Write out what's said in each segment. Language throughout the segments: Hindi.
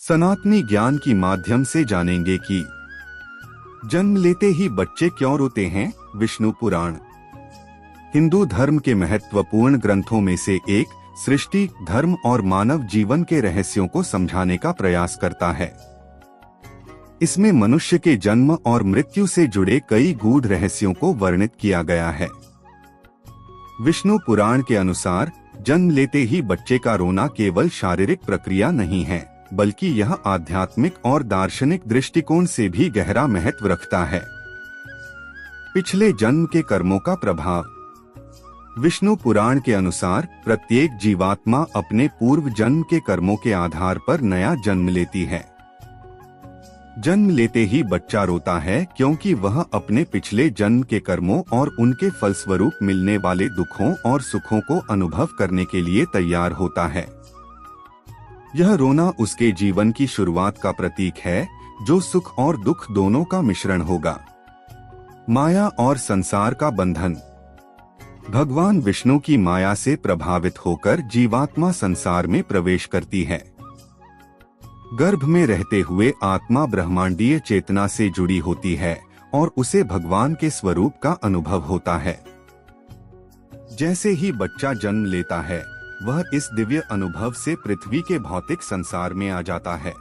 सनातनी ज्ञान की माध्यम से जानेंगे कि जन्म लेते ही बच्चे क्यों रोते हैं। विष्णु पुराण हिंदू धर्म के महत्वपूर्ण ग्रंथों में से एक सृष्टि, धर्म और मानव जीवन के रहस्यों को समझाने का प्रयास करता है। इसमें मनुष्य के जन्म और मृत्यु से जुड़े कई गूढ़ रहस्यों को वर्णित किया गया है। विष्णु पुराण के अनुसार जन्म लेते ही बच्चे का रोना केवल शारीरिक प्रक्रिया नहीं है, बल्कि यह आध्यात्मिक और दार्शनिक दृष्टिकोण से भी गहरा महत्व रखता है। पिछले जन्म के कर्मों का प्रभाव। विष्णु पुराण के अनुसार प्रत्येक जीवात्मा अपने पूर्व जन्म के कर्मों के आधार पर नया जन्म लेती है। जन्म लेते ही बच्चा रोता है क्योंकि वह अपने पिछले जन्म के कर्मों और उनके फलस्वरूप मिलने वाले दुखों और सुखों को अनुभव करने के लिए तैयार होता है। यह रोना उसके जीवन की शुरुआत का प्रतीक है, जो सुख और दुख दोनों का मिश्रण होगा। माया और संसार का बंधन। भगवान विष्णु की माया से प्रभावित होकर जीवात्मा संसार में प्रवेश करती है। गर्भ में रहते हुए आत्मा ब्रह्मांडीय चेतना से जुड़ी होती है और उसे भगवान के स्वरूप का अनुभव होता है। जैसे ही बच्चा जन्म लेता है, वह इस दिव्य अनुभव से पृथ्वी के भौतिक संसार में आ जाता है।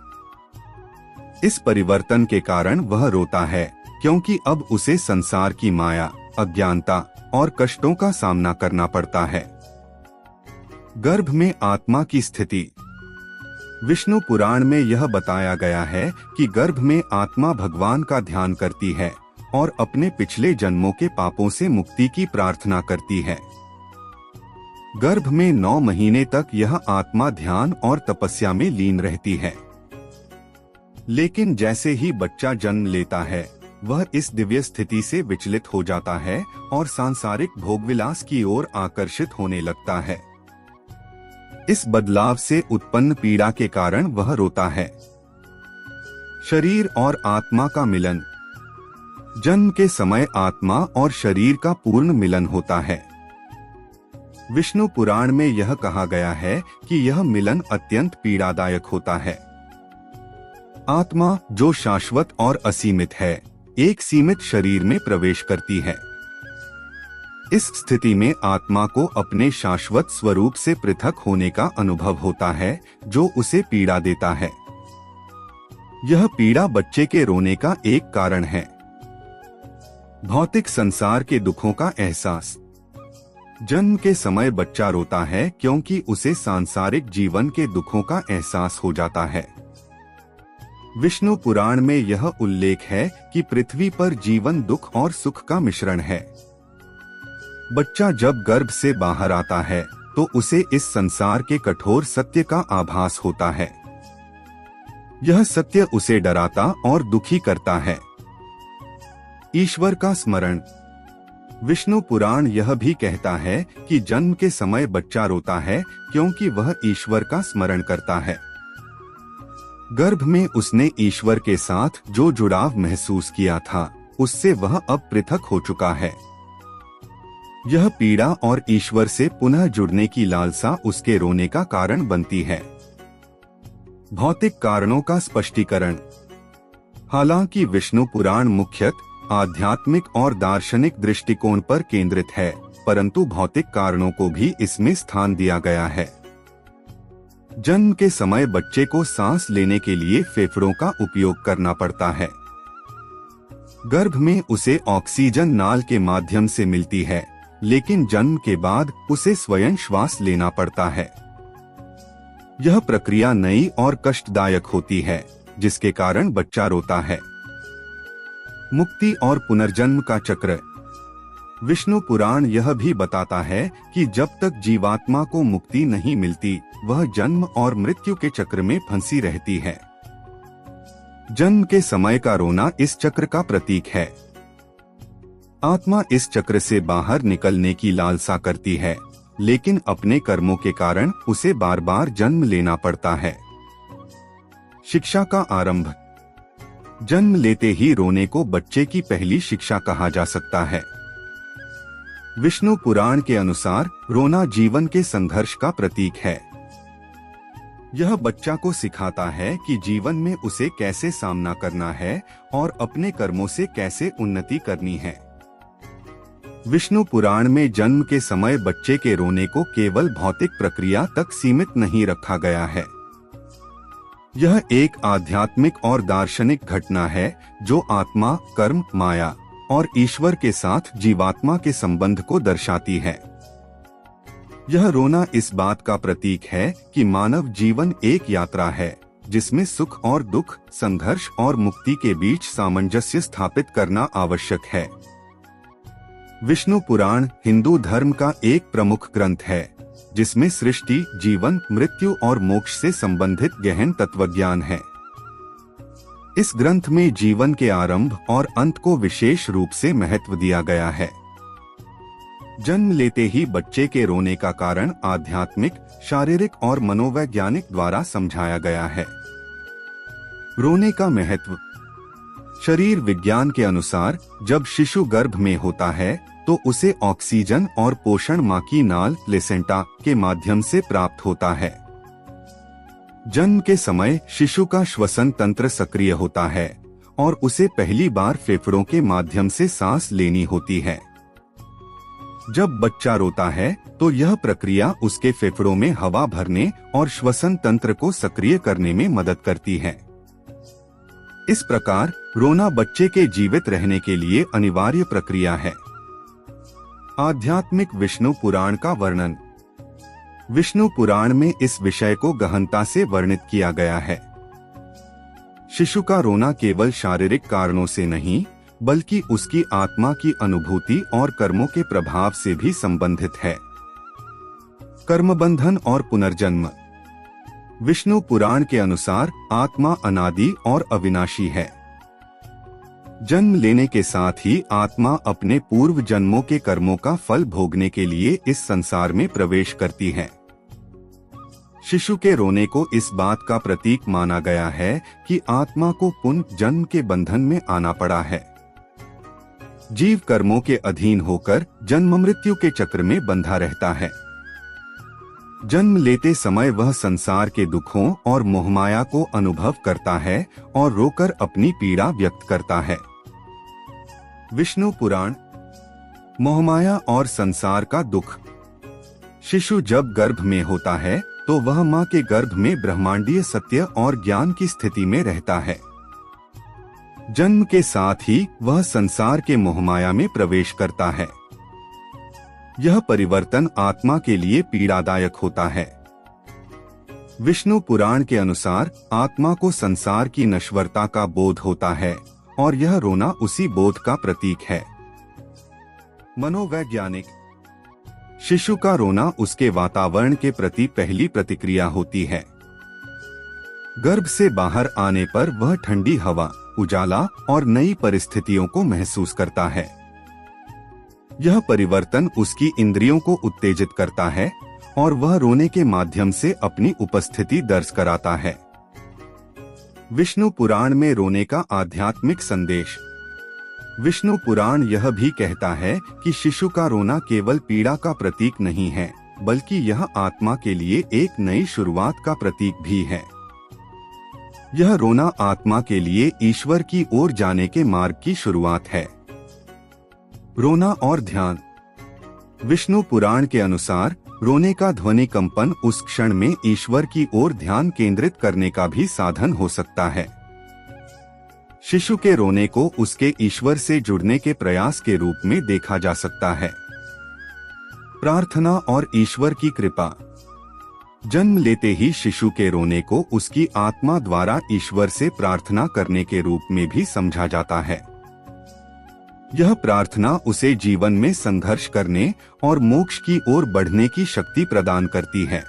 इस परिवर्तन के कारण वह रोता है क्योंकि अब उसे संसार की माया, अज्ञानता और कष्टों का सामना करना पड़ता है। गर्भ में आत्मा की स्थिति। विष्णु पुराण में यह बताया गया है कि गर्भ में आत्मा भगवान का ध्यान करती है और अपने पिछले जन्मों के पापों से मुक्ति की प्रार्थना करती है। गर्भ में 9 महीने तक यह आत्मा ध्यान और तपस्या में लीन रहती है। लेकिन जैसे ही बच्चा जन्म लेता है, वह इस दिव्य स्थिति से विचलित हो जाता है और सांसारिक भोगविलास की ओर आकर्षित होने लगता है। इस बदलाव से उत्पन्न पीड़ा के कारण वह रोता है। शरीर और आत्मा का मिलन। जन्म के समय आत्मा और शरीर का पूर्ण मिलन होता है। विष्णु पुराण में यह कहा गया है कि यह मिलन अत्यंत पीड़ादायक होता है। आत्मा, जो शाश्वत और असीमित है, एक सीमित शरीर में प्रवेश करती है। इस स्थिति में आत्मा को अपने शाश्वत स्वरूप से पृथक होने का अनुभव होता है, जो उसे पीड़ा देता है। यह पीड़ा बच्चे के रोने का एक कारण है। भौतिक संसार के दुखों का एहसास। जन्म के समय बच्चा रोता है क्योंकि उसे सांसारिक जीवन के दुखों का एहसास हो जाता है। विष्णु पुराण में यह उल्लेख है कि पृथ्वी पर जीवन दुख और सुख का मिश्रण है। बच्चा जब गर्भ से बाहर आता है तो उसे इस संसार के कठोर सत्य का आभास होता है। यह सत्य उसे डराता और दुखी करता है। ईश्वर का स्मरण। विष्णु पुराण यह भी कहता है कि जन्म के समय बच्चा रोता है क्योंकि वह ईश्वर का स्मरण करता है। गर्भ में उसने ईश्वर के साथ जो जुड़ाव महसूस किया था, उससे वह अब पृथक हो चुका है। यह पीड़ा और ईश्वर से पुनः जुड़ने की लालसा उसके रोने का कारण बनती है। भौतिक कारणों का स्पष्टीकरण। हालांकि विष्णु पुराण मुख्यतः आध्यात्मिक और दार्शनिक दृष्टिकोण पर केंद्रित है, परंतु भौतिक कारणों को भी इसमें स्थान दिया गया है। जन्म के समय बच्चे को सांस लेने के लिए फेफड़ों का उपयोग करना पड़ता है। गर्भ में उसे ऑक्सीजन नाल के माध्यम से मिलती है, लेकिन जन्म के बाद उसे स्वयं श्वास लेना पड़ता है। यह प्रक्रिया नई और कष्टदायक होती है, जिसके कारण बच्चा रोता है। मुक्ति और पुनर्जन्म का चक्र। विष्णु पुराण यह भी बताता है कि जब तक जीवात्मा को मुक्ति नहीं मिलती, वह जन्म और मृत्यु के चक्र में फंसी रहती है। जन्म के समय का रोना इस चक्र का प्रतीक है। आत्मा इस चक्र से बाहर निकलने की लालसा करती है, लेकिन अपने कर्मों के कारण उसे बार बार जन्म लेना पड़ता है। शिक्षा का आरंभ। जन्म लेते ही रोने को बच्चे की पहली शिक्षा कहा जा सकता है। विष्णु पुराण के अनुसार रोना जीवन के संघर्ष का प्रतीक है। यह बच्चा को सिखाता है कि जीवन में उसे कैसे सामना करना है और अपने कर्मों से कैसे उन्नति करनी है। विष्णु पुराण में जन्म के समय बच्चे के रोने को केवल भौतिक प्रक्रिया तक सीमित नहीं रखा गया है। यह एक आध्यात्मिक और दार्शनिक घटना है जो आत्मा, कर्म, माया और ईश्वर के साथ जीवात्मा के संबंध को दर्शाती है। यह रोना इस बात का प्रतीक है कि मानव जीवन एक यात्रा है जिसमें सुख और दुख, संघर्ष और मुक्ति के बीच सामंजस्य स्थापित करना आवश्यक है। विष्णु पुराण हिंदू धर्म का एक प्रमुख ग्रंथ है जिसमें सृष्टि, जीवन, मृत्यु और मोक्ष से संबंधित गहन तत्वज्ञान है। इस ग्रंथ में जीवन के आरंभ और अंत को विशेष रूप से महत्व दिया गया है। जन्म लेते ही बच्चे के रोने का कारण आध्यात्मिक, शारीरिक और मनोवैज्ञानिक द्वारा समझाया गया है। रोने का महत्व। शरीर विज्ञान के अनुसार जब शिशु गर्भ में होता है तो उसे ऑक्सीजन और पोषण मां की नाल प्लेसेंटा के माध्यम से प्राप्त होता है। जन्म के समय शिशु का श्वसन तंत्र सक्रिय होता है और उसे पहली बार फेफड़ों के माध्यम से सांस लेनी होती है। जब बच्चा रोता है तो यह प्रक्रिया उसके फेफड़ों में हवा भरने और श्वसन तंत्र को सक्रिय करने में मदद करती है। इस प्रकार रोना बच्चे के जीवित रहने के लिए अनिवार्य प्रक्रिया है। आध्यात्मिक विष्णु पुराण का वर्णन। विष्णु पुराण में इस विषय को गहनता से वर्णित किया गया है। शिशु का रोना केवल शारीरिक कारणों से नहीं बल्कि उसकी आत्मा की अनुभूति और कर्मों के प्रभाव से भी संबंधित है। कर्मबंधन और पुनर्जन्म। विष्णु पुराण के अनुसार आत्मा अनादि और अविनाशी है। जन्म लेने के साथ ही आत्मा अपने पूर्व जन्मों के कर्मों का फल भोगने के लिए इस संसार में प्रवेश करती है। शिशु के रोने को इस बात का प्रतीक माना गया है कि आत्मा को पुनः जन्म के बंधन में आना पड़ा है। जीव कर्मों के अधीन होकर जन्म मृत्यु के चक्र में बंधा रहता है। जन्म लेते समय वह संसार के दुखों और मोहमाया को अनुभव करता है और रोकर अपनी पीड़ा व्यक्त करता है। विष्णु पुराण। मोहमाया और संसार का दुख। शिशु जब गर्भ में होता है तो वह मां के गर्भ में ब्रह्मांडीय सत्य और ज्ञान की स्थिति में रहता है। जन्म के साथ ही वह संसार के मोहमाया में प्रवेश करता है। यह परिवर्तन आत्मा के लिए पीड़ादायक होता है। विष्णु पुराण के अनुसार आत्मा को संसार की नश्वरता का बोध होता है और यह रोना उसी बोध का प्रतीक है। मनोवैज्ञानिक। शिशु का रोना उसके वातावरण के प्रति पहली प्रतिक्रिया होती है। गर्भ से बाहर आने पर वह ठंडी हवा, उजाला और नई परिस्थितियों को महसूस करता है। यह परिवर्तन उसकी इंद्रियों को उत्तेजित करता है और वह रोने के माध्यम से अपनी उपस्थिति दर्ज कराता है। विष्णु पुराण में रोने का आध्यात्मिक संदेश। विष्णु पुराण यह भी कहता है कि शिशु का रोना केवल पीड़ा का प्रतीक नहीं है बल्कि यह आत्मा के लिए एक नई शुरुआत का प्रतीक भी है। यह रोना आत्मा के लिए ईश्वर की ओर जाने के मार्ग की शुरुआत है। रोना और ध्यान। विष्णु पुराण के अनुसार रोने का ध्वनि कंपन उस क्षण में ईश्वर की ओर ध्यान केंद्रित करने का भी साधन हो सकता है। शिशु के रोने को उसके ईश्वर से जुड़ने के प्रयास के रूप में देखा जा सकता है। प्रार्थना और ईश्वर की कृपा। जन्म लेते ही शिशु के रोने को उसकी आत्मा द्वारा ईश्वर से प्रार्थना करने के रूप में भी समझा जाता है। यह प्रार्थना उसे जीवन में संघर्ष करने और मोक्ष की ओर बढ़ने की शक्ति प्रदान करती है।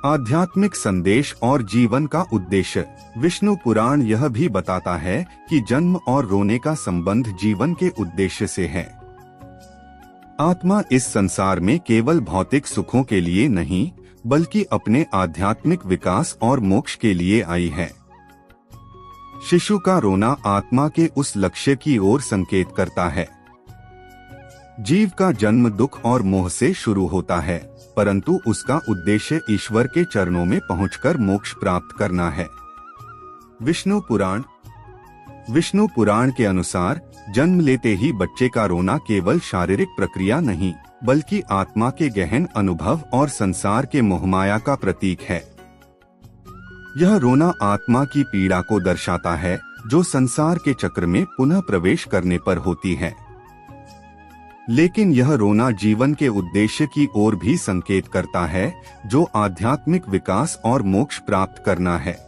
आध्यात्मिक संदेश और जीवन का उद्देश्य। विष्णु पुराण यह भी बताता है कि जन्म और रोने का संबंध जीवन के उद्देश्य से है। आत्मा इस संसार में केवल भौतिक सुखों के लिए नहीं बल्कि अपने आध्यात्मिक विकास और मोक्ष के लिए आई है। शिशु का रोना आत्मा के उस लक्ष्य की ओर संकेत करता है। जीव का जन्म दुख और मोह से शुरू होता है परंतु उसका उद्देश्य ईश्वर के चरणों में पहुंचकर मोक्ष प्राप्त करना है। विष्णु पुराण के अनुसार जन्म लेते ही बच्चे का रोना केवल शारीरिक प्रक्रिया नहीं, बल्कि आत्मा के गहन अनुभव और संसार के मोहमाया का प्रतीक है। यह रोना आत्मा की पीड़ा को दर्शाता है, जो संसार के चक्र में पुनः प्रवेश करने पर होती है। लेकिन यह रोना जीवन के उद्देश्य की ओर भी संकेत करता है, जो आध्यात्मिक विकास और मोक्ष प्राप्त करना है।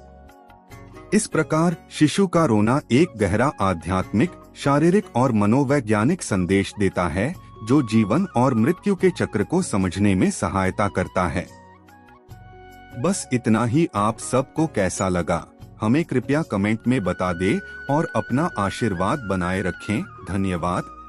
इस प्रकार शिशु का रोना एक गहरा आध्यात्मिक, शारीरिक और मनोवैज्ञानिक संदेश देता है, जो जीवन और मृत्यु के चक्र को समझने में सहायता करता है। बस इतना ही। आप सबको कैसा लगा हमें कृपया कमेंट में बता दें और अपना आशीर्वाद बनाए रखें। धन्यवाद।